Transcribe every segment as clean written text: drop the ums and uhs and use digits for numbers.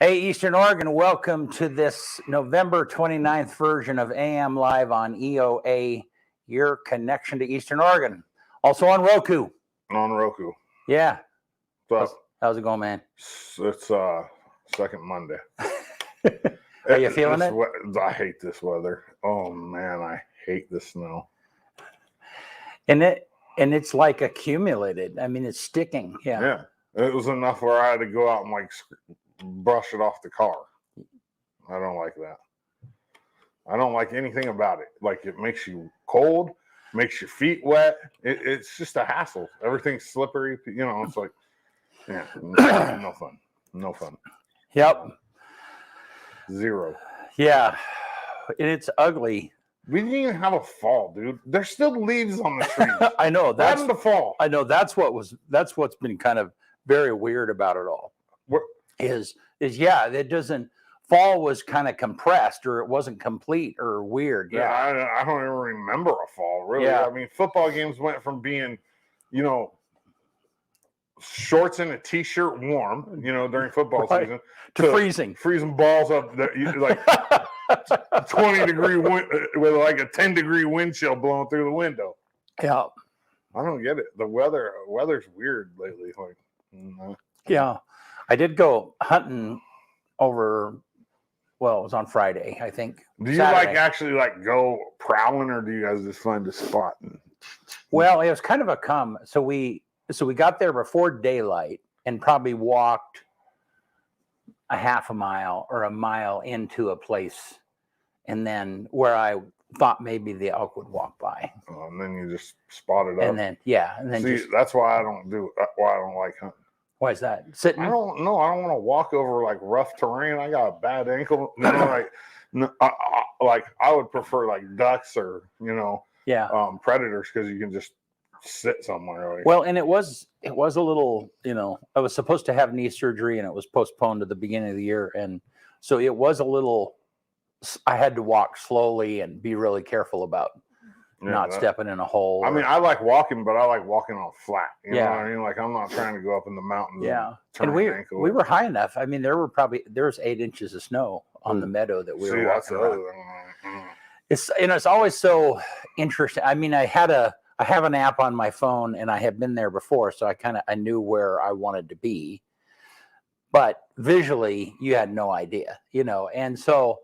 Hey, Eastern Oregon, welcome to this November 29th version of AM Live on EOA, your connection to Eastern Oregon. Also on Roku. On Roku. Yeah. So How's it going, man? it's second Monday. Are you feeling it? I hate this weather. Oh man, I hate the snow. And it's like accumulated. I mean, it's sticking. Yeah. Yeah. It was enough where I had to go out and like brush it off the car. I don't like that. I don't like anything about it. Like, it makes you cold, makes your feet wet. It's just a hassle. Everything's slippery. You know, it's like, yeah, no fun. No fun. Yep. Zero. Yeah. And it's ugly. We didn't even have a fall, dude. There's still leaves on the trees. I know. That's the fall. I know. That's what's been kind of very weird about it all. It doesn't. Fall was kind of compressed, or it wasn't complete, or weird. Yeah, I don't even remember a fall, really. Yeah. I mean, football games went from being, shorts and a t-shirt warm, during football season, to freezing balls up there, like 20-degree wind with like a 10-degree wind chill blowing through the window. Yeah, I don't get it. The weather's weird lately. Like, yeah, I did go hunting over. Well, it was on Friday, I think. Do you Saturday. actually go prowling, or do you guys just find a spot? Well, it was kind of a come. So we got there before daylight and probably walked a half a mile or a mile into a place, and then where I thought maybe the elk would walk by. Oh, and then you just spot it up. And then see, that's why I don't like hunting. Why is that? Sitting? I don't know. I don't want to walk over like rough terrain. I got a bad ankle. I would prefer like ducks or predators, because you can just sit somewhere. Right? Well, and it was a little. I was supposed to have knee surgery, and it was postponed to the beginning of the year, and so it was a little. I had to walk slowly and be really careful about not stepping in a hole. I mean, I like walking, but I like walking on flat. You know what I mean? Like, I'm not trying to go up in the mountains. Yeah. And we were high enough. I mean, there was 8 inches of snow on the meadow that we were walking around. It's always so interesting. I mean, I have an app on my phone, and I have been there before, so I knew where I wanted to be. But visually, you had no idea, and so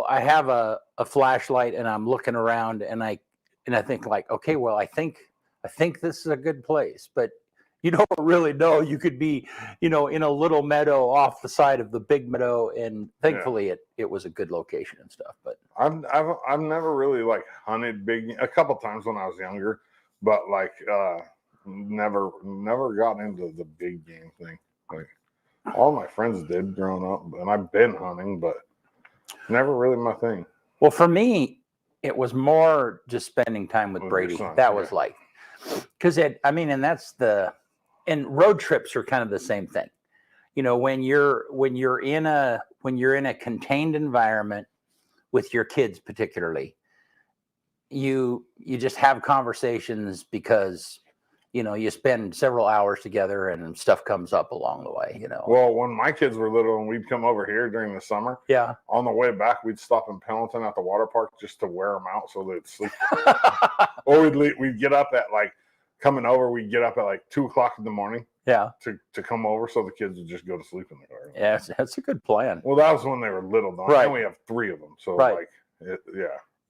I have a flashlight, and I'm looking around, and I think like, okay, well, I think this is a good place, but you don't really know. You could be, in a little meadow off the side of the big meadow, and thankfully it was a good location and stuff. But I've never really hunted big, a couple times when I was younger, but never got into the big game thing. Like, all my friends did growing up, and I've been hunting, but never really my thing. Well, for me, it was more just spending time with Brady. That was because and road trips are kind of the same thing. When you're in a contained environment with your kids, particularly, you just have conversations because you spend several hours together, and stuff comes up along the way, Well, when my kids were little and we'd come over here during the summer, on the way back, we'd stop in Pendleton at the water park just to wear them out so they'd sleep. Or we'd get up at coming over, we'd get up at 2:00 in the morning. Yeah. To come over so the kids would just go to sleep in the car. Yeah, that's a good plan. Well, that was when they were little, though. Right. And we have 3 of them. So,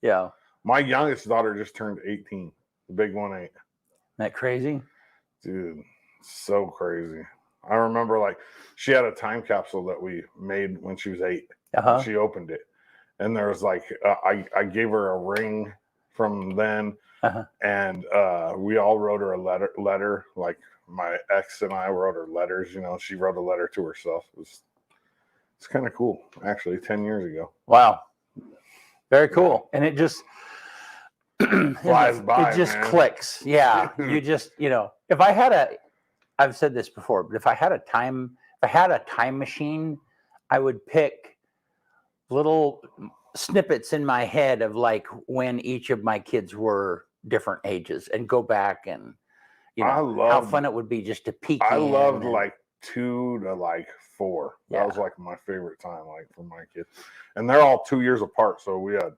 Yeah. My youngest daughter just turned 18. The big one ain't. That crazy? Dude, so crazy. I remember she had a time capsule that we made when she was 8. Uh-huh. She opened it, and there was I gave her a ring from then, and we all wrote her a letter. Like, my ex and I wrote her letters. She wrote a letter to herself. It's kind of cool, actually. 10 years ago. Wow, very cool. And it just flies by. It just man. clicks. Yeah, you just if I had I've said this before, but if I had a time machine, I would pick little snippets in my head of when each of my kids were different ages, and go back and how fun it would be just to peek. I loved 2 to like 4. Yeah. That was like my favorite time, like for my kids. And they're all 2 years apart, so we had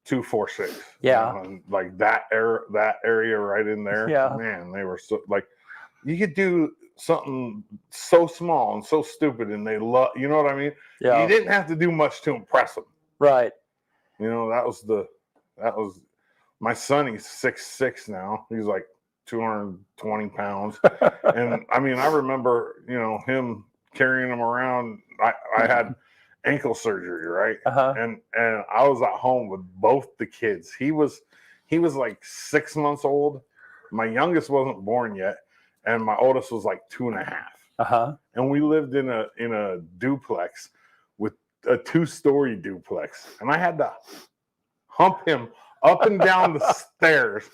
2, 4, 6. Yeah. And like that area right in there. Yeah. Man, they were so like you could do something so small and so stupid, and they love. You know what I mean? Yeah. You didn't have to do much to impress them. Right. You know, that was my son. He's 6'6" now. He's like 220 pounds. And I mean, I remember, him carrying him around. I had ankle surgery, right? Uh-huh. And I was at home with both the kids. He was like 6 months old. My youngest wasn't born yet, and my oldest was like 2.5. Uh-huh. And we lived in a duplex with a 2-story duplex, and I had to hump him up and down the stairs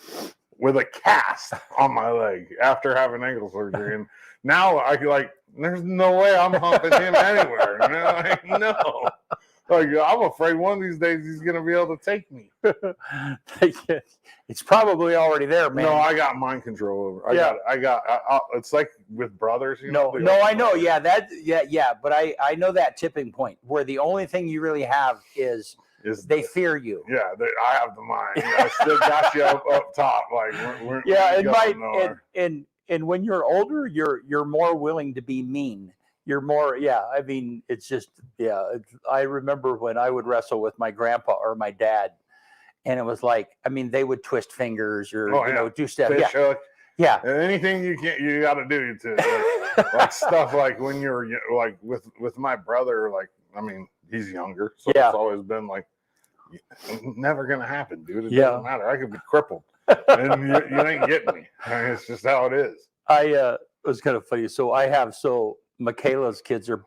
with a cast on my leg after having ankle surgery. And now I like, there's no way I'm humping him anywhere. Like, no. Like, I'm afraid one of these days he's gonna be able to take me. It's probably already there, man. No, I got mind control over. I got. It's like with brothers, No, I know. Yeah, but I know that tipping point where the only thing you really have is they fear you. Yeah, I have the mind. I still got you up top. Like and when you're older, you're more willing to be mean. You're more, I mean, it's just, I remember when I would wrestle with my grandpa or my dad, and it was like, I mean, they would twist fingers or do stuff. Fish hook. Yeah. Anything you got to do to like stuff like when you're like with my brother, like, I mean, he's younger, so it's always been like, never gonna happen, dude. It doesn't matter. I could be crippled, and you ain't getting me. I mean, it's just how it is. It was kind of funny. So Michaela's kids are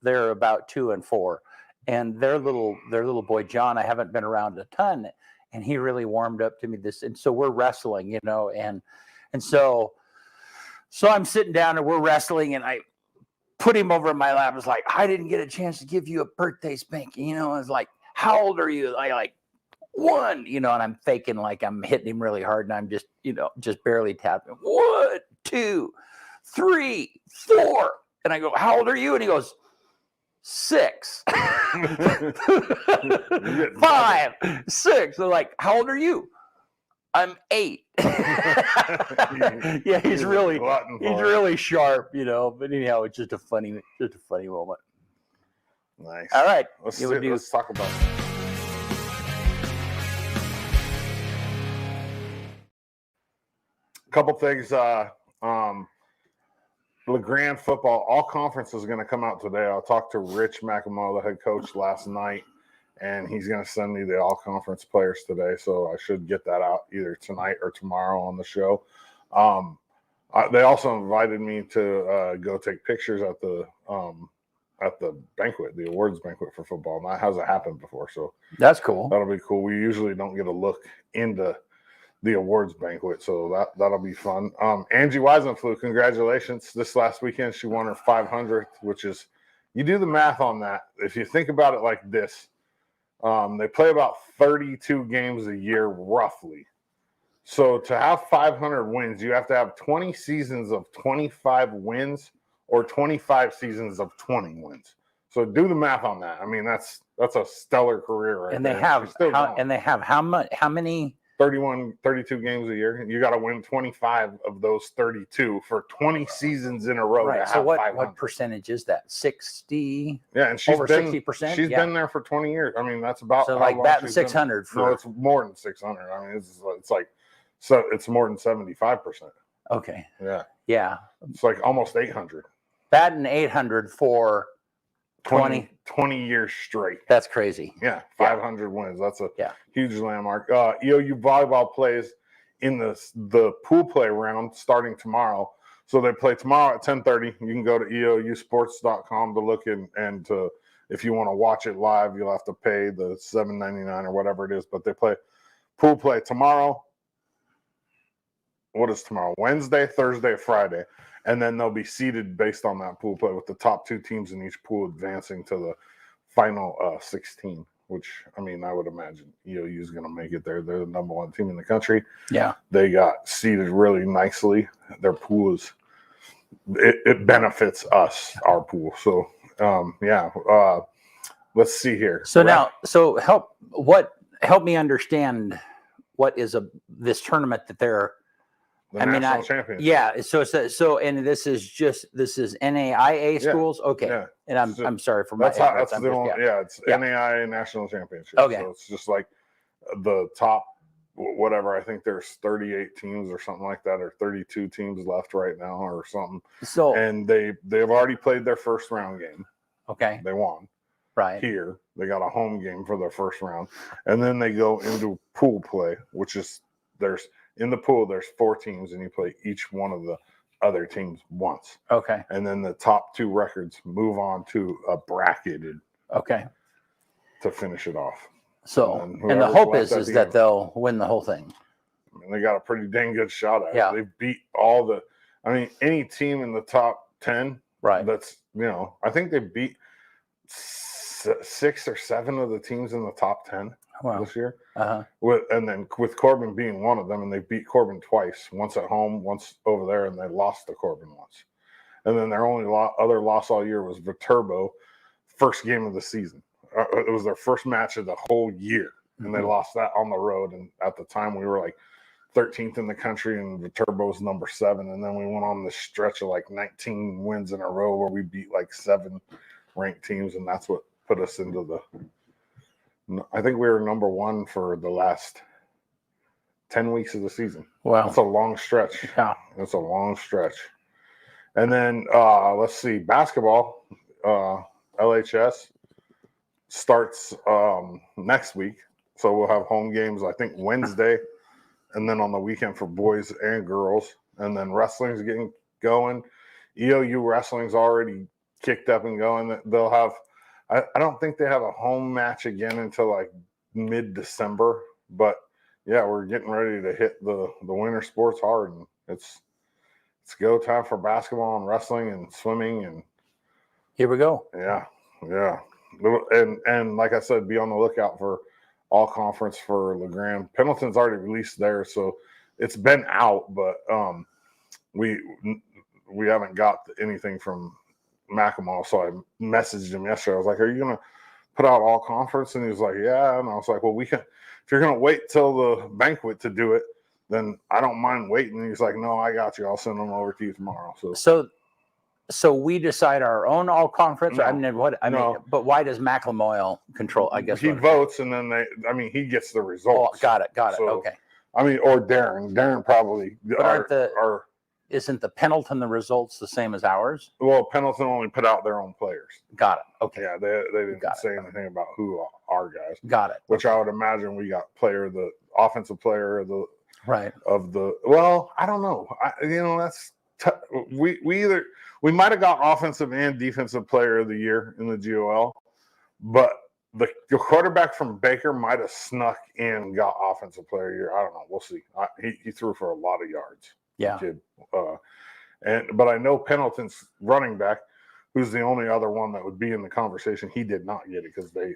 they're about 2 and 4, and their little boy John, I haven't been around a ton, and he really warmed up to me and so we're wrestling, and so I'm sitting down and we're wrestling, and I put him over in my lap. I was like, I didn't get a chance to give you a birthday spanking, I was like, how old are you? I like 1, and I'm faking like I'm hitting him really hard, and I'm just, just barely tapping. 1, 2, 3, 4. And I go, how old are you? And he goes, 6. 5, 6. They're like, how old are you? I'm 8. Yeah, he's really sharp, But anyhow, it's just a funny moment. Nice. All right. Let's talk about it. A couple things. LeGrand football, all conference is going to come out today. I'll talk to Rich McEnroe, the head coach, last night, and he's going to send me the all conference players today. So I should get that out either tonight or tomorrow on the show. They also invited me to go take pictures at the banquet, the awards banquet for football. And that hasn't happened before, so that's cool. That'll be cool. We usually don't get a look into the awards banquet, so that'll be fun. Angie Weisenfluh, congratulations! This last weekend, she won her 500th, which is, you do the math on that. If you think about it like this, they play about 32 games a year, roughly. So to have 500 wins, you have to have 20 seasons of 25 wins or 25 seasons of 20 wins. So do the math on that. I mean, that's a stellar career, right? And they have how many? 32 games a year. You got to win 25 of those 32 for 20 seasons in a row. Right. So what percentage is that? 60? Yeah, and she's over 60%. She's been there for 20 years. I mean, that's about so like batting 600. No, it's more than 600. I mean, it's like, so it's more than 75%. Okay. Yeah. Yeah. It's like almost 800. Batting 800 for 20 years straight. That's crazy. Yeah, 500 wins. That's a huge landmark. EOU volleyball plays in the pool play round starting tomorrow. So they play tomorrow at 10:30. You can go to eousports.com to look and to, if you want to watch it live, you'll have to pay the $7.99 or whatever it is. But they play pool play tomorrow. What is tomorrow? Wednesday, Thursday, Friday. And then they'll be seeded based on that pool play, with the top 2 teams in each pool advancing to the final 16, which, I mean, I would imagine EOU is going to make it there. They're the number 1 team in the country. Yeah. They got seeded really nicely. Their pool is it benefits us, our pool. So let's see here. So now, help me understand what is this tournament that they're. National championship. Yeah. So and this is NAIA schools. Okay. Yeah. And I'm sorry for my. It's NAIA national championship. Okay. So it's just like the top, whatever. I think there's 38 teams or something like that, or 32 teams left right now, or something. So and they've already played their first round game. Okay. They won. Right. Here, they got a home game for their first round, and then they go into pool play, which is in the pool there's 4 teams, and you play each one of the other teams once. Okay. And then the top 2 records move on to a bracketed. Okay. To finish it off. So, and the hope is that they'll win the whole thing. I mean, they got a pretty dang good shot at it. Yeah. They beat any team in the top 10. Right. That's, I think they beat 6 or 7 of the teams in the top 10 this year. Uh-huh. And then with Corbin being one of them, and they beat Corbin twice, once at home, once over there, and they lost to Corbin once. And then their only other loss all year was Viterbo, first game of the season. It was their first match of the whole year, and they lost that on the road. And at the time, we were like 13th in the country, and Viterbo was number 7. And then we went on this stretch of like 19 wins in a row where we beat like 7 ranked teams, and that's what put us into I think we were number 1 for the last 10 weeks of the season. Wow. That's a long stretch. Yeah. That's a long stretch. And then let's see, basketball, LHS starts next week. So we'll have home games, I think, Wednesday, and then on the weekend for boys and girls. And then wrestling's getting going. EOU wrestling's already kicked up and going. They'll have, I don't think they have a home match again until like mid-December. But yeah, we're getting ready to hit the winter sports hard, and it's go time for basketball and wrestling and swimming, and here we go. Yeah. And like I said, be on the lookout for all conference for LeGrand. Pendleton's already released theirs, so it's been out, but we haven't got anything from Macklemore. So I messaged him yesterday. I was like, "Are you gonna put out all conference?" And he was like, "Yeah." And I was like, "Well, we can. If you're gonna wait till the banquet to do it, then I don't mind waiting." And he's like, "No, I got you. I'll send them over to you tomorrow." So we decide our own all conference. No. But why does Macklemore control? I guess he votes, and then he gets the results. Oh, got it. So, okay. Or Darren. Darren probably. But isn't the Pendleton the results the same as ours? Well, Pendleton only put out their own players. Got it. Okay. Yeah, they didn't say anything about who our guys. Got it. Which I would imagine we got the offensive player of the right of the. Well, I don't know. That's we might have got offensive and defensive player of the year in the GOL, but the quarterback from Baker might have snuck in and got offensive player of the year. I don't know. We'll see. He threw for a lot of yards. Yeah. But I know Pendleton's running back, who's the only other one that would be in the conversation. He did not get it because they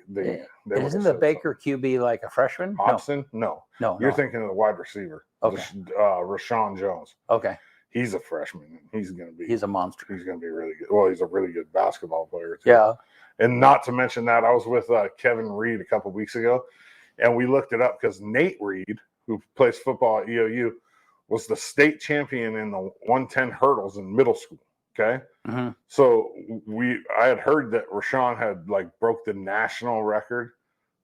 isn't the Baker QB like a freshman? Hobson? No. You're thinking of the wide receiver. Okay. Rashawn Jones. Okay. He's a freshman. He's a monster. He's going to be really good. Well, he's a really good basketball player too. Yeah. And not to mention that I was with Kevin Reed a couple of weeks ago, and we looked it up because Nate Reed, who plays football at EOU, was the state champion in the 110 hurdles in middle school. Okay. Mm-hmm. So I had heard that Rashawn had broke the national record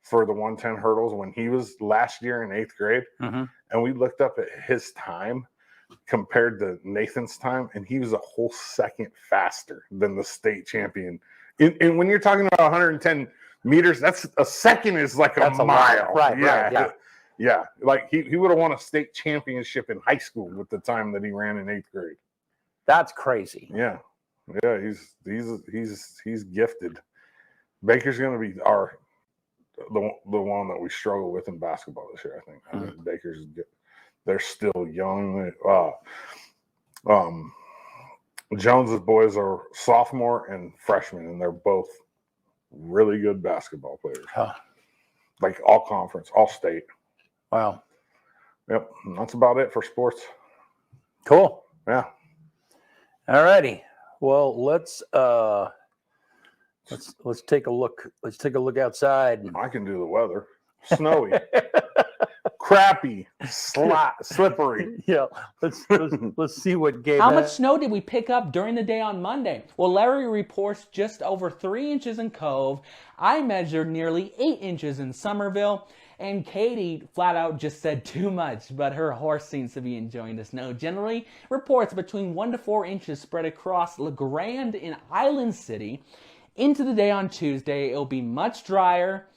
for the 110 hurdles when he was last year in 8th grade. Mm-hmm. And we looked up at his time compared to Nathan's time, and he was a whole second faster than the state champion. And when you're talking about 110 meters, that's a second is like a mile. Right. Yeah. Like he would have won a state championship in high school with the time that he ran in 8th grade. That's crazy. Yeah. He's gifted. Baker's going to be the one that we struggle with in basketball this year. I think Baker's good. They're still young. Jones's boys are sophomore and freshman, and they're both really good basketball players. Huh. Like all conference, all state. Wow. Yep. And that's about it for sports. Cool. Yeah. All righty. Well, let's take a look. Let's take a look outside. I can do the weather. Snowy, crappy, slippery. Yeah. Let's see what Gabe. How much snow did we pick up during the day on Monday? Well, Larry reports just over 3 inches in Cove. I measured nearly 8 inches in Somerville. And Katie flat out just said too much, but her horse seems to be enjoying the snow. Generally, reports between 1 to 4 inches spread across La Grande in Island City. Into the day on Tuesday, it'll be much drier.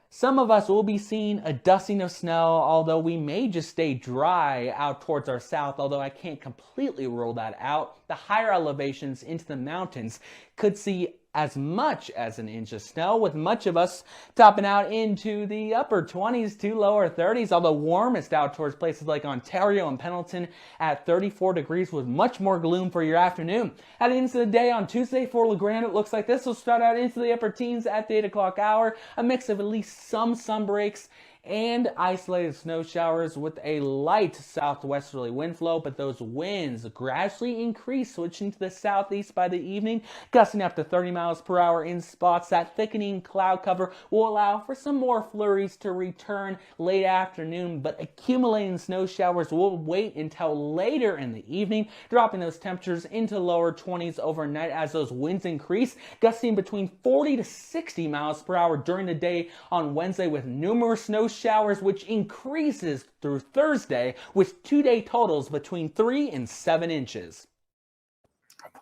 Some of us will be seeing a dusting of snow, although we may just stay dry out towards our south, although I can't completely rule that out. The higher elevations into the mountains could see as much as an inch of snow, with much of us topping out into the upper 20s to lower 30s, although warmest out towards places like Ontario and Pendleton at 34 degrees with much more gloom for your afternoon. At the end of the day on Tuesday for La Grande, it looks like this will start out into the upper teens at the 8 o'clock hour, a mix of at least some sun breaks and isolated snow showers with a light southwesterly wind flow, but those winds gradually increase, switching to the southeast by the evening, gusting up to 30 miles per hour in spots. That thickening cloud cover will allow for some more flurries to return late afternoon, but accumulating snow showers will wait until later in the evening, dropping those temperatures into lower 20s overnight as those winds increase, gusting between 40 to 60 miles per hour during the day on Wednesday, with numerous snow showers, which increases through Thursday with 2-day totals between 3 and 7 inches.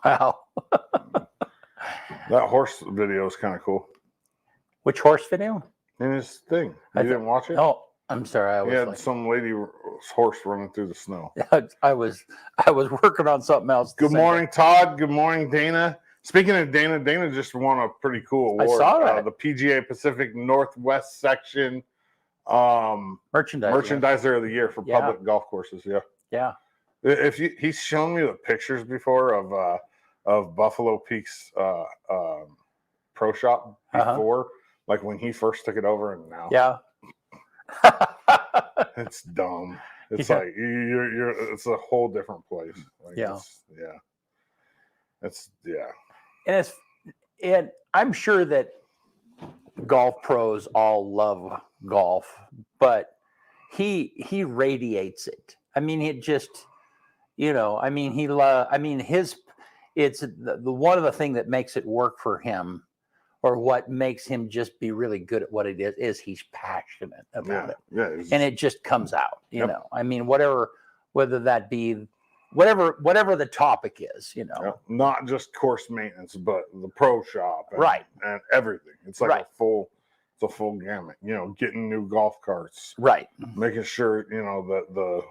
Wow. That horse video is kind of cool. Which horse video? In his thing. You didn't watch it? Oh, I'm sorry. He had some lady's horse running through the snow. I was working on something else. Good morning, Todd. Good morning, Dana. Speaking of Dana, Dana just won a pretty cool award. I saw that. The PGA Pacific Northwest Section Merchandiser of the Year for public golf courses. Yeah. If he's shown me the pictures before of Buffalo Peak's pro shop before, like when he first took it over, and now. Yeah. It's dumb. It's like it's a whole different place. Like And I'm sure that golf pros all love golf, but he radiates it. I mean, it just, it's the one of the things that makes it work for him, or what makes him just be really good at what it is he's passionate about it. Yeah, and it just comes out, you know. I mean, whether that be whatever the topic is, not just course maintenance, but the pro shop, and everything. It's like a full gamut. Getting new golf carts, making sure that the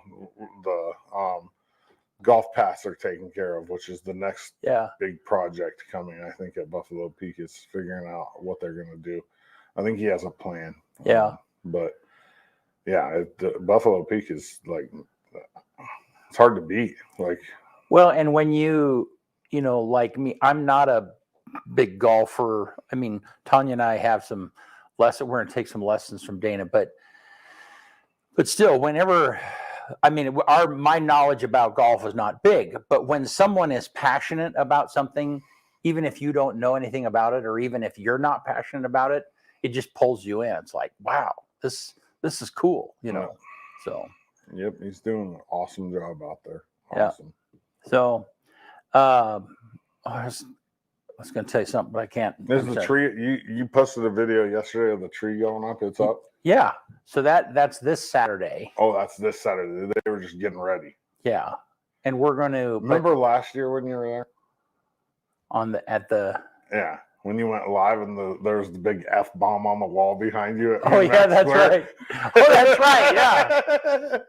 golf paths are taken care of, which is the next big project coming. I think at Buffalo Peak is figuring out what they're going to do. I think he has a plan. But Buffalo Peak is like, it's hard to beat. Like, well, and when like me, I'm not a big golfer. I mean, Tanya and I have some lessons. We're going to take some lessons from Dana, but still, whenever, I mean, my knowledge about golf is not big, but when someone is passionate about something, even if you don't know anything about it, or even if you're not passionate about it, it just pulls you in. It's like, wow, this is cool, So. Yep, he's doing an awesome job out there. Awesome. Yeah. So, I was going to tell you something, but I can't. There's the tree. You posted a video yesterday of the tree going up. It's up. Yeah. So that's this Saturday. Oh, that's this Saturday. They were just getting ready. Yeah. And we're going to. Remember last year when you were there? Yeah. When you went live and there was the big F-bomb on the wall behind you. Oh, yeah, that's right. Oh, that's right. Yeah.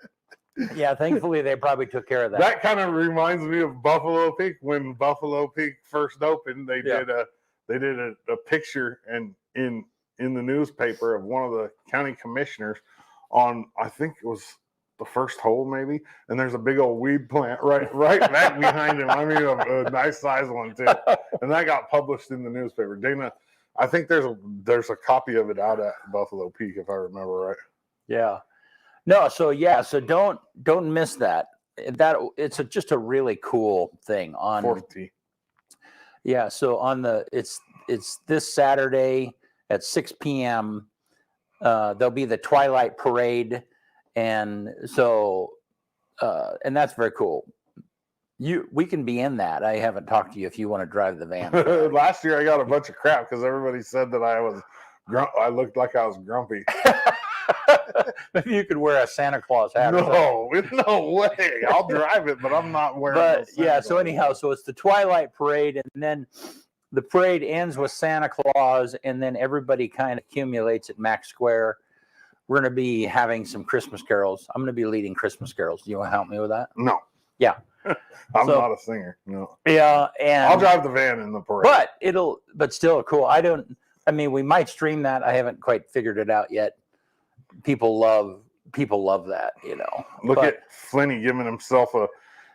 Yeah, thankfully they probably took care of that. That kind of reminds me of Buffalo Peak. When Buffalo Peak first opened, they did a picture and in the newspaper of one of the county commissioners on, I think it was the first hole maybe, and there's a big old weed plant right back behind him. I mean, a nice size one too. And that got published in the newspaper. Dana, I think there's a copy of it out at Buffalo Peak, if I remember right. Yeah. No, so don't miss that. it's just a really cool thing on 4th tee. Yeah, so on it's this Saturday at 6 p.m. There'll be the Twilight Parade, and so and that's very cool. We can be in that. I haven't talked to you if you want to drive the van. Last year I got a bunch of crap because everybody said that I looked like I was grumpy. Maybe you could wear a Santa Claus hat. No way. I'll drive it, but I'm not wearing. But yeah, so anyhow, so it's the Twilight Parade, and then the parade ends with Santa Claus, and then everybody kind of accumulates at Max Square. We're going to be having some Christmas carols. I'm going to be leading Christmas carols. Do you want to help me with that? No. Yeah. I'm not a singer. No. Yeah, and I'll drive the van in the parade. But still cool. We might stream that. I haven't quite figured it out yet. People love that, Look at Flinny giving himself a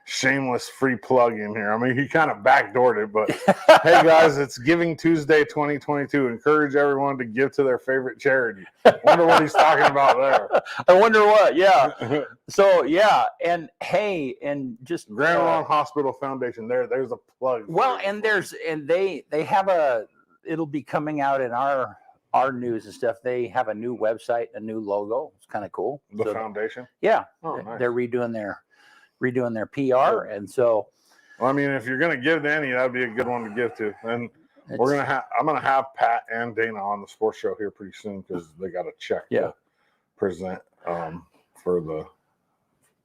shameless free plug in here. I mean, he kind of backdoored it, but hey guys, it's Giving Tuesday 2022. Encourage everyone to give to their favorite charity. Wonder what he's talking about there. I wonder what, yeah. So yeah, and hey, and just Grand Ronde Hospital Foundation. There's a plug. Well, and they have it'll be coming out in our news and stuff. They have a new website, a new logo. It's kind of cool. The foundation? Yeah. Oh, nice. They're redoing their PR. And so, well, I mean, if you're going to give to any, that'd be a good one to give to. And I'm going to have Pat and Dana on the sports show here pretty soon because they got a check to present for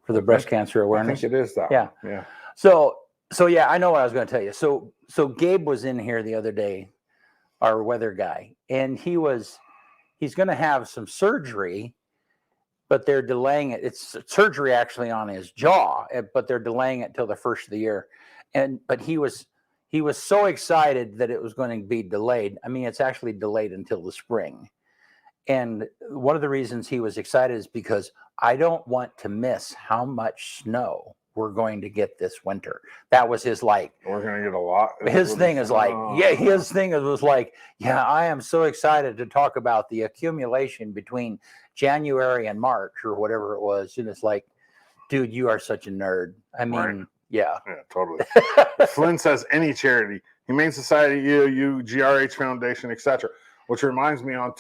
the breast cancer awareness. I think it is that. Yeah. One. Yeah. So yeah, I know what I was going to tell you. So Gabe was in here the other day, our weather guy, and he's going to have some surgery, but they're delaying it. It's surgery actually on his jaw, but they're delaying it till the first of the year. But he was so excited that it was going to be delayed. I mean, it's actually delayed until the spring. And one of the reasons he was excited is because I don't want to miss how much snow we're going to get this winter. That was his like. We're going to get a lot. His thing is like, I am so excited to talk about the accumulation between January and March or whatever it was. And it's like, dude, you are such a nerd. I mean, right. Yeah, totally. Flynn says any charity, Humane Society, EOU, GRH Foundation, etc. Which reminds me, on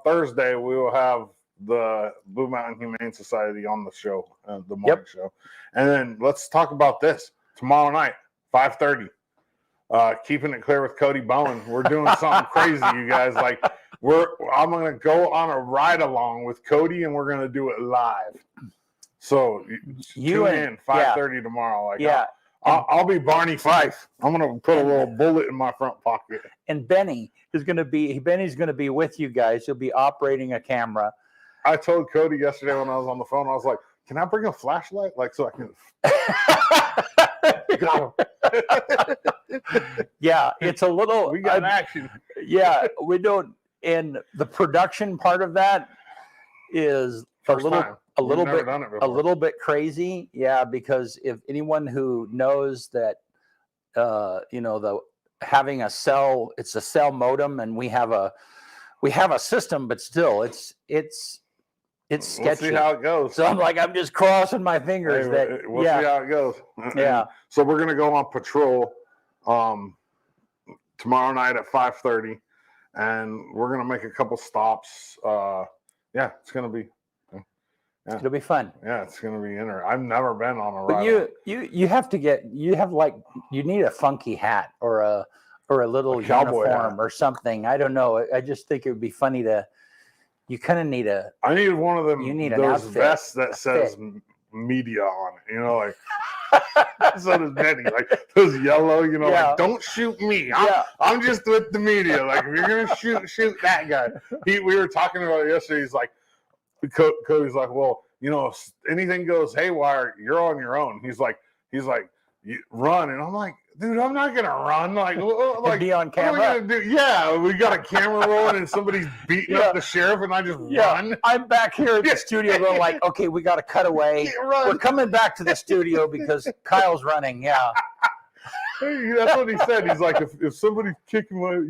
Thursday we will have the Blue Mountain Humane Society on the show, the morning show, and then let's talk about this tomorrow night, 5:30. Keeping it clear with Cody Bowen. We're doing something crazy, you guys. Like I'm gonna go on a ride along with Cody, and we're gonna do it live. So tune in 5:30 tomorrow. Like I'll be Barney Fife. I'm gonna put a little bullet in my front pocket. And Benny's gonna be with you guys. He'll be operating a camera. I told Cody yesterday when I was on the phone, I was like, "Can I bring a flashlight, like so I can?" Got him. Yeah, it's a little. We got action. Yeah, we don't. And the production part of that is a little bit crazy. Yeah, because if anyone who knows that, having a cell, it's a cell modem, and we have a system, but still, it's sketchy. We'll see how it goes. So I'm just crossing my fingers we'll see how it goes. Yeah. So we're gonna go on patrol tomorrow night at 5:30, and we're gonna make a couple stops. It's gonna be. Yeah. It'll be fun. Yeah, it's gonna be interesting. I've never been on a ride. But you need a funky hat or a little uniform or something. I don't know. I just think it would be funny to. You kind of need I need one of them. You need those outfit, vests that says media on it. Like so does Benny. Like those yellow. Like don't shoot me. I'm just with the media. Like if you're gonna shoot that guy. We were talking about it yesterday. He's like, Cody's like, well, if anything goes haywire, you're on your own. He's like, you run, and I'm like, dude, I'm not gonna run. Like be on camera. What are we gonna do? Yeah, we got a camera rolling, and somebody's beating up the sheriff, and I just run. I'm back here at the studio going like, okay, we got to cut away. We're coming back to the studio because Kyle's running. Yeah, that's what he said. He's like, if somebody's kicking my,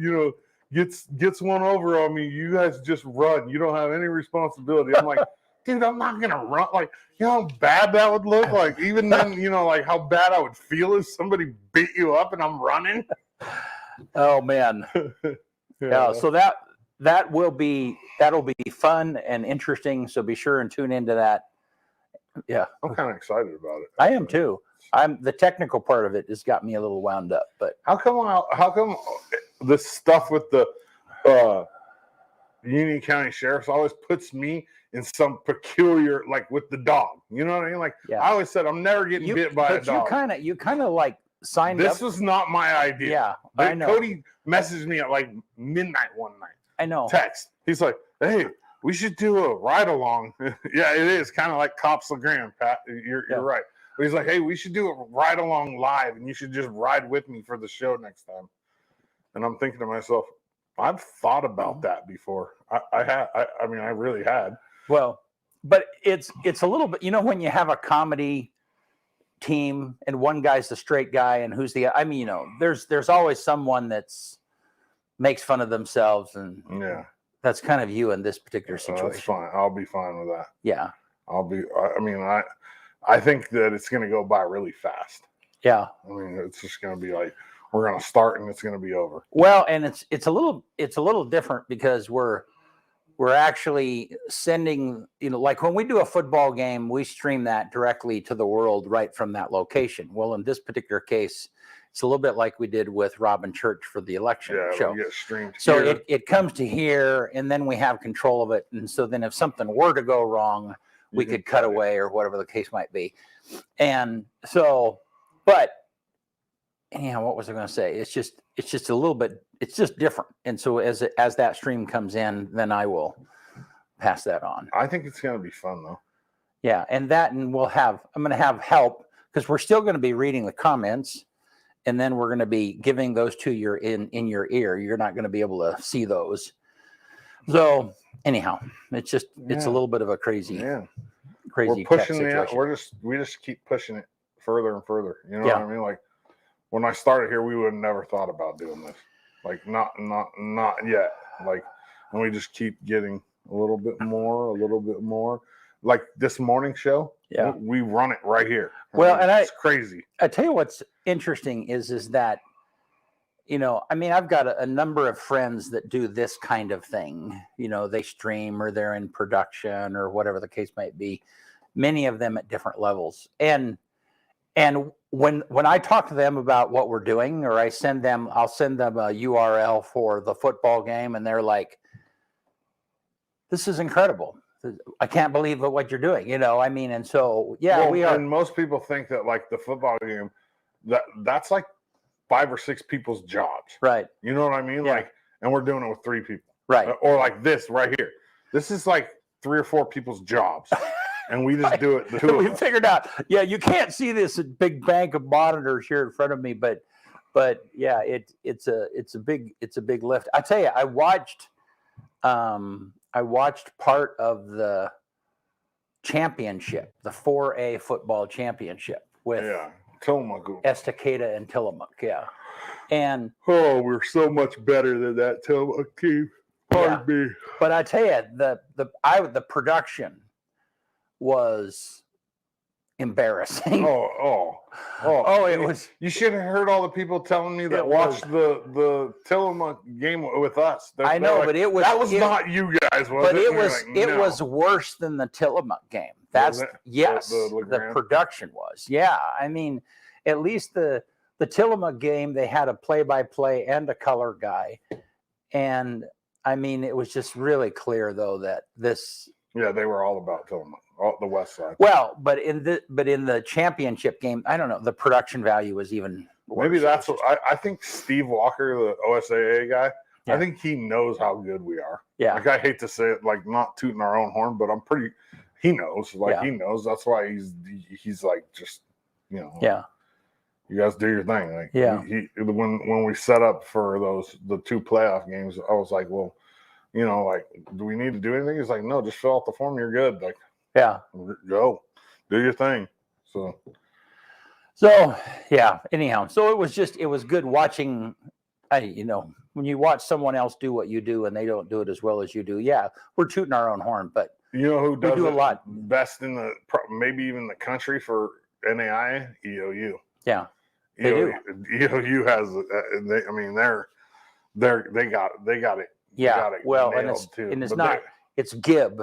gets one over on me, you guys just run. You don't have any responsibility. I'm like, dude, I'm not gonna run. Like, you know how bad that would look. Like, even then, you know, like how bad I would feel if somebody beat you up and I'm running. Oh man, yeah. So that'll be fun and interesting. So be sure and tune into that. Yeah, I'm kind of excited about it. I am too. The technical part of it has got me a little wound up, but how come the stuff with the Union County Sheriff's always puts me in some peculiar, like with the dog, you know what I mean? Like, yeah. I always said, I'm never getting bit by a dog. You kind of like signed this up. was not my idea. Yeah, I know. Cody messaged me at like midnight one night. I know. Text. He's like, hey, we should do a ride along. Yeah, it is kind of like Cops LeGrand, Pat. You're right. But he's like, hey, we should do a ride along live, and you should just ride with me for the show next time. And I'm thinking to myself, I've thought about that before. I mean, I really had. Well, but it's a little bit, you know, when you have a comedy team and one guy's the straight guy and who's the, I mean, you know, there's always someone that's makes fun of themselves, and yeah, that's kind of you in this particular situation. That's fine. I'll be fine with that. Yeah. I think that it's going to go by really fast. Yeah. I mean, it's just going to be like, we're going to start and it's going to be over. Well, and it's a little different because we're actually sending, you know, like when we do a football game, we stream that directly to the world right from that location. Well, in this particular case, it's a little bit like we did with Robin Church for the election show. Get streamed so here. it comes to here, and then we have control of it. And so then if something were to go wrong, we could cut away or whatever the case might be. And so, but anyhow, what was I going to say? It's just a little bit, it's just different. And so as that stream comes in, then I will pass that on. I think it's going to be fun though. Yeah. And I'm going to have help because we're still going to be reading the comments, and then we're going to be giving those to you in your ear. You're not going to be able to see those. So anyhow, it's a little bit of a crazy We're pushing we just keep pushing it further and further. You know what I mean? Like when I started here, we would have never thought about doing this. Like not yet. Like, and we just keep getting a little bit more. Like this morning show, we run it right here. Well, it's crazy. I tell you what's interesting is that, you know, I mean, I've got a number of friends that do this kind of thing. You know, they stream or they're in production or whatever the case might be. Many of them at different levels. And when I talk to them about what we're doing, or I'll send them a URL for the football game, and they're like, "This is incredible. I can't believe what you're doing." You know, I mean, and so we are. And most people think that like the football game, that's like 5 or 6 people's jobs. Right. You know what I mean? Yeah. Like, and we're doing it with 3 people. Right. Or like this right here. This is like 3 or 4 people's jobs. And we just do it. We figured out. Yeah, you can't see this big bank of monitors here in front of me, but yeah, it's a big lift. I tell you, I watched part of the championship, the 4A football championship with Tillamook, Estacada and Tillamook. Yeah, and we're so much better than that Tillamook team. Pardon me. But I tell you, the production was embarrassing. It was. You should have heard all the people telling me that watched the Tillamook game with us. I know, like, but it was not you guys, was but it? It was worse than the Tillamook game. That's the production was. Yeah, I mean, at least the Tillamook game, they had a play-by-play and a color guy, and I mean, it was just really clear though that this. Yeah, they were all about Tillamook, the West Side. Well, but in the championship game, I don't know. The production value was even worse. Maybe that's what I think. Steve Walker, the OSAA guy, I think he knows how good we are. Yeah, like I hate to say it, like not tooting our own horn, but he knows. Like he knows. That's why he's like just you guys do your thing. Like when we set up for the 2 playoff games, I was like, well. You know, like, do we need to do anything? He's like, no, just fill out the form. You're good. Like, go do your thing. So yeah. Anyhow, so it was good watching. When you watch someone else do what you do and they don't do it as well as you do. Yeah, we're tooting our own horn, but You know who does do a it lot. best in the maybe even the country for NAI? EOU. Yeah, they do. EOU has. I mean, they got it. Yeah. Got it well, nailed and it's too. and it's But not. It's Gibb.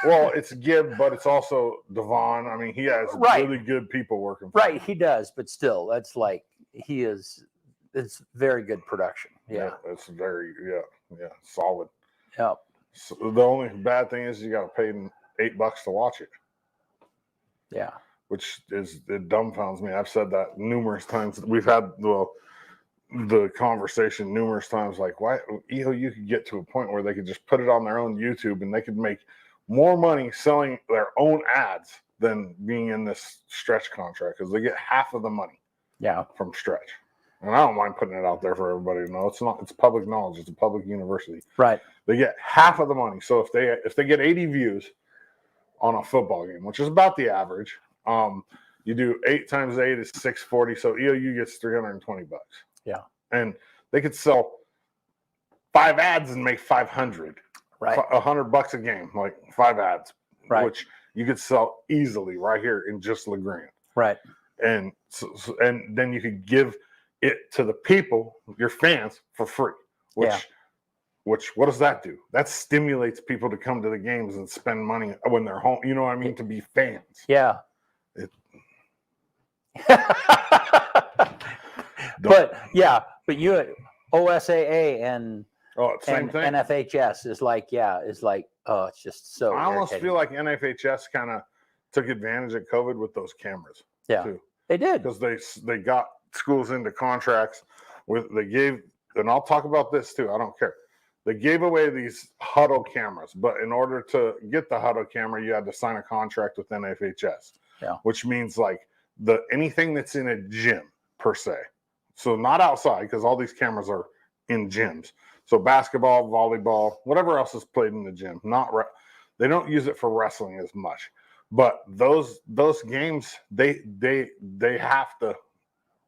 Well, it's Gibb, but it's also Devon. I mean, he has Right. really good people working for Right, him. he does, but still, that's like he is. It's very good production. Yeah. It's very solid. Yep. So the only bad thing is you got to pay them $8 to watch it. Yeah. Which it dumbfounds me. I've said that numerous times. We've had the conversation numerous times. Like, why you could get to a point where they could just put it on their own YouTube and they could make more money selling their own ads than being in this Stretch contract because they get half of the money. Yeah. From Stretch. And I don't mind putting it out there for everybody to know. It's public knowledge. It's a public university. Right. They get half of the money. So if they get 80 views on a football game, which is about the average, you do 8 times 8 is 640. So EOU gets $320. Yeah. And they could sell 5 ads and make 500. Right. $100 a game, like 5 ads. Right. Which you could sell easily right here in just LeGrand. Right. And and then you could give it to the people, your fans, for free. Which what does that do? That stimulates people to come to the games and spend money when they're home. You know what I mean? To be fans. Yeah. But you OSAA and same thing. NFHS is like it's just so. I almost irritating. feel like NFHS kind of took advantage of COVID with those cameras. Yeah, too. They did because they got schools into contracts and I'll talk about this too. I don't care. They gave away these huddle cameras, but in order to get the huddle camera, you had to sign a contract with NFHS. Yeah. Which means like anything that's in a gym per se. So not outside because all these cameras are in gyms. So basketball, volleyball, whatever else is played in the gym. They don't use it for wrestling as much. But those games, they have to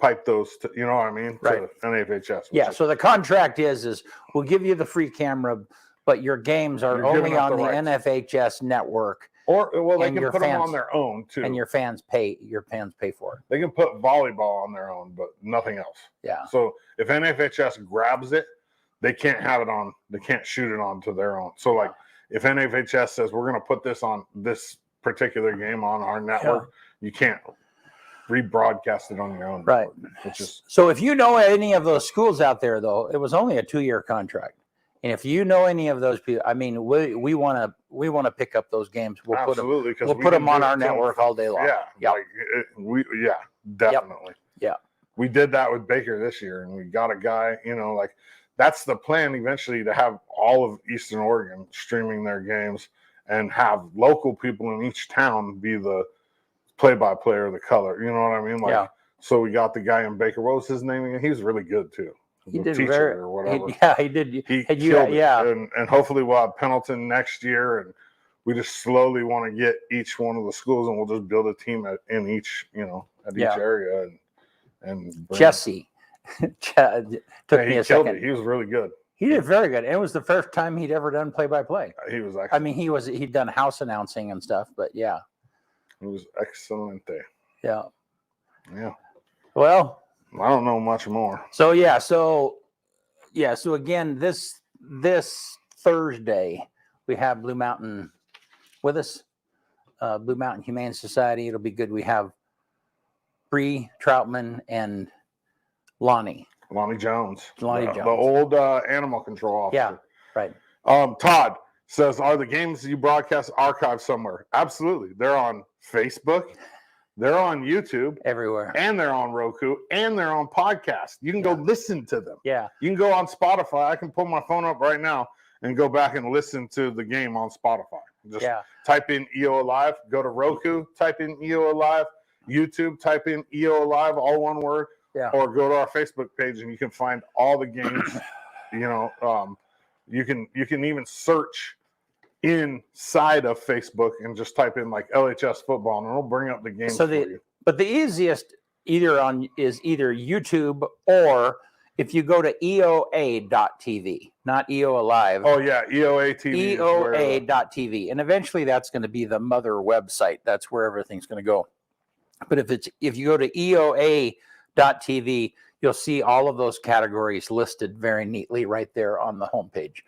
pipe those to, you know what I mean? Right. To NFHS. Yeah. So the contract is we'll give you the free camera, but your games are only on the NFHS network. Or they can put them on their own too. And your fans pay for it. They can put volleyball on their own, but nothing else. Yeah. So if NFHS grabs it, they can't have it on. They can't shoot it onto their own. So like if NFHS says we're going to put this on this particular game on our network, you can't rebroadcast it on your own. Right. Network, which is so if you know any of those schools out there, though, it was only a 2-year contract. And if you know any of those people, I mean, we want to pick up those games. We'll absolutely, we'll put them on our network all day long. Yeah, definitely. Yeah, we did that with Baker this year, and we got a guy. That's the plan eventually, to have all of Eastern Oregon streaming their games and have local people in each town be the play-by-player, the color. You know what I mean? So we got the guy in Baker. What was his name again? He was really good too. He did or whatever. He did. He killed it. And hopefully we'll have Pendleton next year, and we just slowly want to get each one of the schools, and we'll just build a team in each, at each area. And Jesse took me a second. He was really good. He did very good. It was the first time he'd ever done play-by-play. He was excellent. I mean, he'd done house announcing and stuff, but yeah. It was excellent. Yeah. Yeah. Well, I don't know much more. So again, this Thursday we have Blue Mountain with us. Blue Mountain Humane Society. It'll be good. We have Bree Troutman and Lonnie Jones. The old animal control officer. Yeah, right. Todd says, are the games you broadcast archived somewhere? Absolutely. They're on Facebook. They're on YouTube. Everywhere. And they're on Roku. And they're on podcast. You can go listen to them. Yeah. You can go on Spotify. I can pull my phone up right now and go back and listen to the game on Spotify. Just type in EOA Live. Go to Roku. Type in EOA Live. YouTube. Type in EOA Live. All one word. Yeah. Or go to our Facebook page and you can find all the games. You can even search inside of Facebook and just type in like LHS football and it'll bring up the games for you. But the easiest either YouTube or if you go to EOA.tv, not EOA Live. Oh yeah, EOA TV. EOA.tv, and eventually that's going to be the mother website. That's where everything's going to go. But if you go to EOA.tv, you'll see all of those categories listed very neatly right there on the homepage.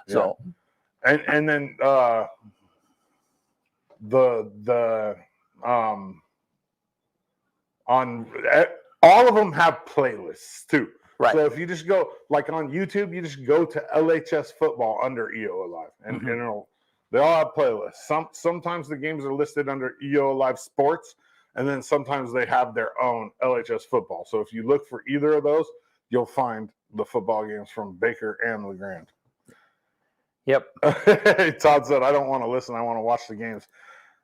So, and then on all of them have playlists too. Right. So if you just go like on YouTube, you just go to LHS football under EOA Live, and they all have playlists. Sometimes the games are listed under EOA Live Sports, and then sometimes they have their own LHS football. So if you look for either of those, you'll find the football games from Baker and LeGrand. Yep. Todd said, I don't want to listen. I want to watch the games.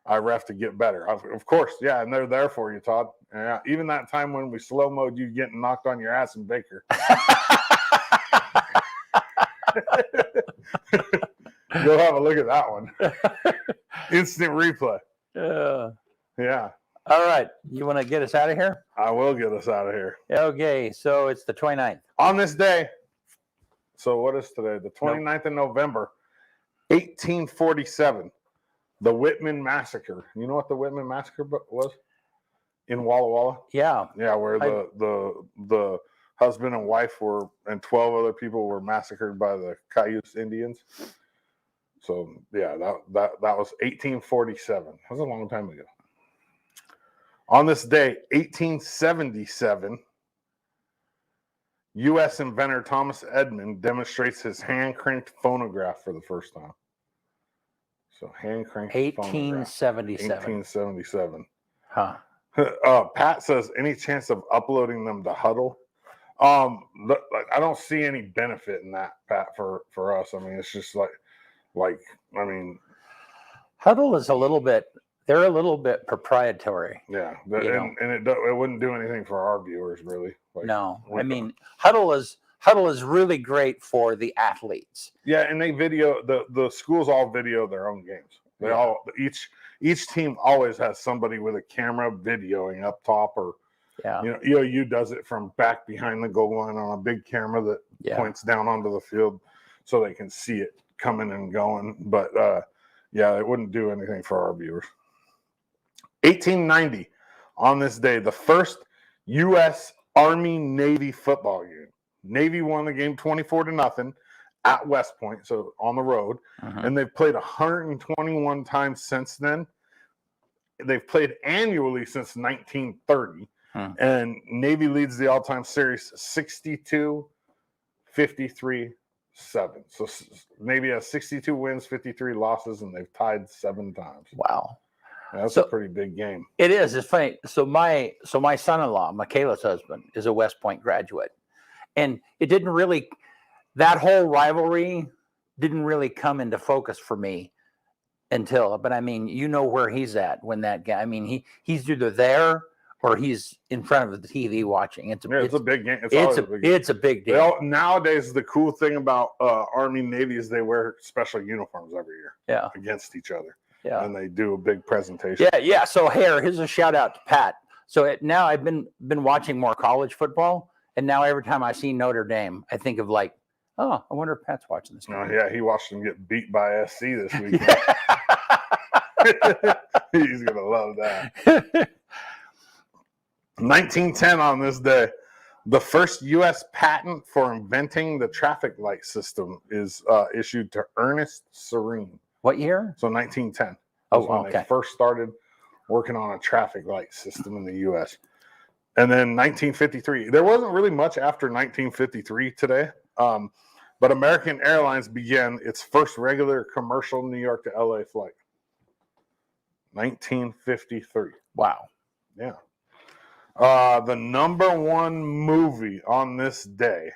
I ref to get better. Of course, yeah, and they're there for you, Todd. Yeah, even that time when we slow-moed you getting knocked on your ass in Baker. Go have a look at that one. Instant replay. Yeah. All right. You want to get us out of here? I will get us out of here. Okay. So it's the 29th. On this day. So what is today? The 29th of November, 1847. The Whitman Massacre. You know what the Whitman Massacre was? In Walla Walla? Yeah. Yeah, where the husband and wife were, and 12 other people were massacred by the Cayuse Indians. So yeah, that was 1847. That was a long time ago. On this day, 1877, U.S. inventor Thomas Edison demonstrates his hand-cranked phonograph for the first time. So hand-cranked 1877. 1877. Huh. Pat says, any chance of uploading them to Huddle? I don't see any benefit in that, Pat, for us. I mean, it's just I mean, Huddle is they're a little bit proprietary. Yeah, and it wouldn't do anything for our viewers, really. No, I mean, Huddle is really great for the athletes. Yeah, and they video the schools all video their own games. They all each team always has somebody with a camera videoing up top, or EOU does it from back behind the goal line on a big camera that points down onto the field so they can see it coming and going. But it wouldn't do anything for our viewers. 1890, on this day, the first U.S. Army-Navy football game. Navy won the game 24-0 at West Point, so on the road. And they've played 121 times since then. They've played annually since 1930. And Navy leads the all-time series 62-53-7. So Navy has 62 wins, 53 losses, and they've tied 7 times. Wow. That's a pretty big game. It is. It's funny. So my son-in-law, Michaela's husband, is a West Point graduate. And it didn't really, that whole rivalry didn't really come into focus for me but I mean, you know where he's at when that guy, I mean, he's either there or he's in front of the TV watching. It's a big game. It's a big deal. Nowadays, the cool thing about Army Navy is they wear special uniforms every year. Yeah. Against each other. Yeah. And they do a big presentation. Yeah. So here's a shout out to Pat. So now I've been watching more college football, and now every time I see Notre Dame, I think of I wonder if Pat's watching this game. Oh yeah, he watched them get beat by SC this weekend. He's gonna love that. 1910, on this day, the first U.S. patent for inventing the traffic light system is issued to Ernest Serene. What year? So 1910. When they first started working on a traffic light system in the U.S. And then 1953. There wasn't really much after 1953 today, but American Airlines began its first regular commercial New York to L.A. flight. 1953. Wow. Yeah. The number one movie on this day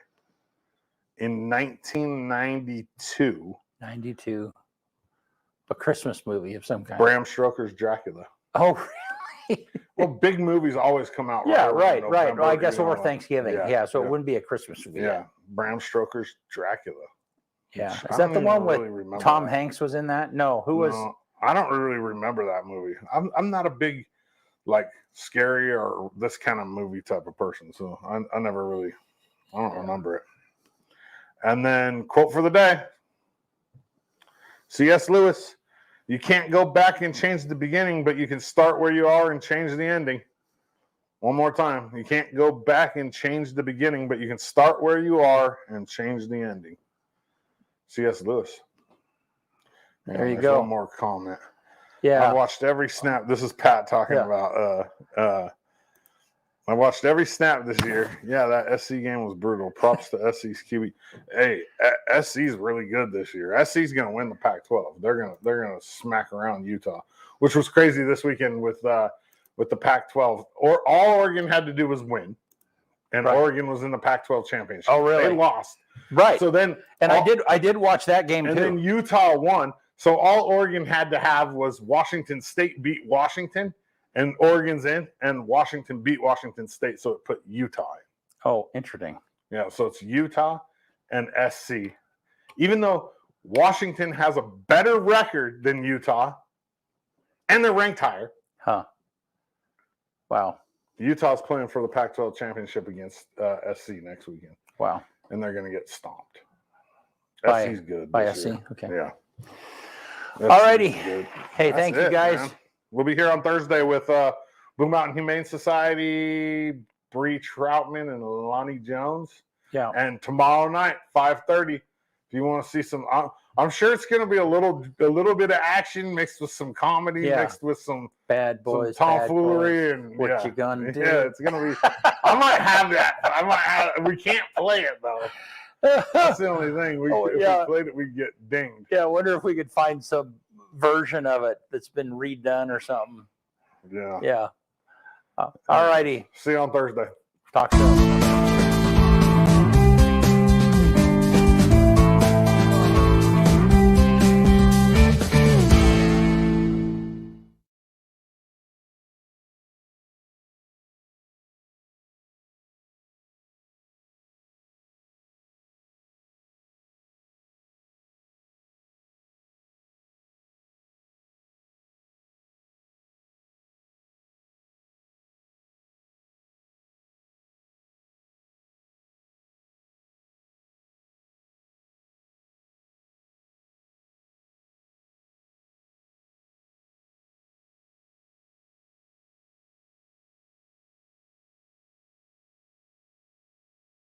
in 1992. 92. A Christmas movie of some kind. Bram Stoker's Dracula. Oh, really? Well, big movies always come out. Right. Well, I guess over Thanksgiving. Yeah, so it wouldn't be a Christmas movie. Yeah, Bram Stoker's Dracula. Yeah. Is that the one with Tom Hanks was in that? No, who was? I don't really remember that movie. I'm not a big scary or this kind of movie type of person, so I never really I don't remember it. And then quote for the day. C.S. Lewis, you can't go back and change the beginning, but you can start where you are and change the ending. One more time. You can't go back and change the beginning, but you can start where you are and change the ending. C.S. Lewis. There you go. One more comment. Yeah. I watched every snap. This is Pat talking about. I watched every snap this year. Yeah, that SC game was brutal. Props to SC's QB. Hey, SC's really good this year. SC's going to win the Pac-12. They're gonna smack around Utah, which was crazy this weekend with the Pac-12. Or all Oregon had to do was win, and Oregon was in the Pac-12 championship. Oh, really? They lost. Right. So then, I did watch that game and too. then Utah won. So all Oregon had to have was Washington State beat Washington, and Oregon's in, and Washington beat Washington State, so it put Utah in. Oh, interesting. Yeah, so it's Utah and SC. Even though Washington has a better record than Utah, and they're ranked higher. Huh. Wow. Utah's playing for the Pac-12 championship against SC next weekend. Wow. And they're going to get stomped. By, SC's good. By this SC? year. Okay. Yeah. Alrighty. Hey, That's thank you guys. Man. We'll be here on Thursday with Blue Mountain Humane Society, Bree Troutman and Lonnie Jones. Yeah. And tomorrow night, 5:30. If you want to see some, I'm sure it's going to be a little bit of action mixed with some comedy, mixed with some bad boys, some tomfoolery, and what you gonna do? Yeah, it's going to be. I might have that. We can't play it though. That's the only thing. If we played it, we'd get dinged. Yeah, I wonder if we could find some version of it that's been redone or something. Yeah. Yeah. All righty. See you on Thursday. Talk soon.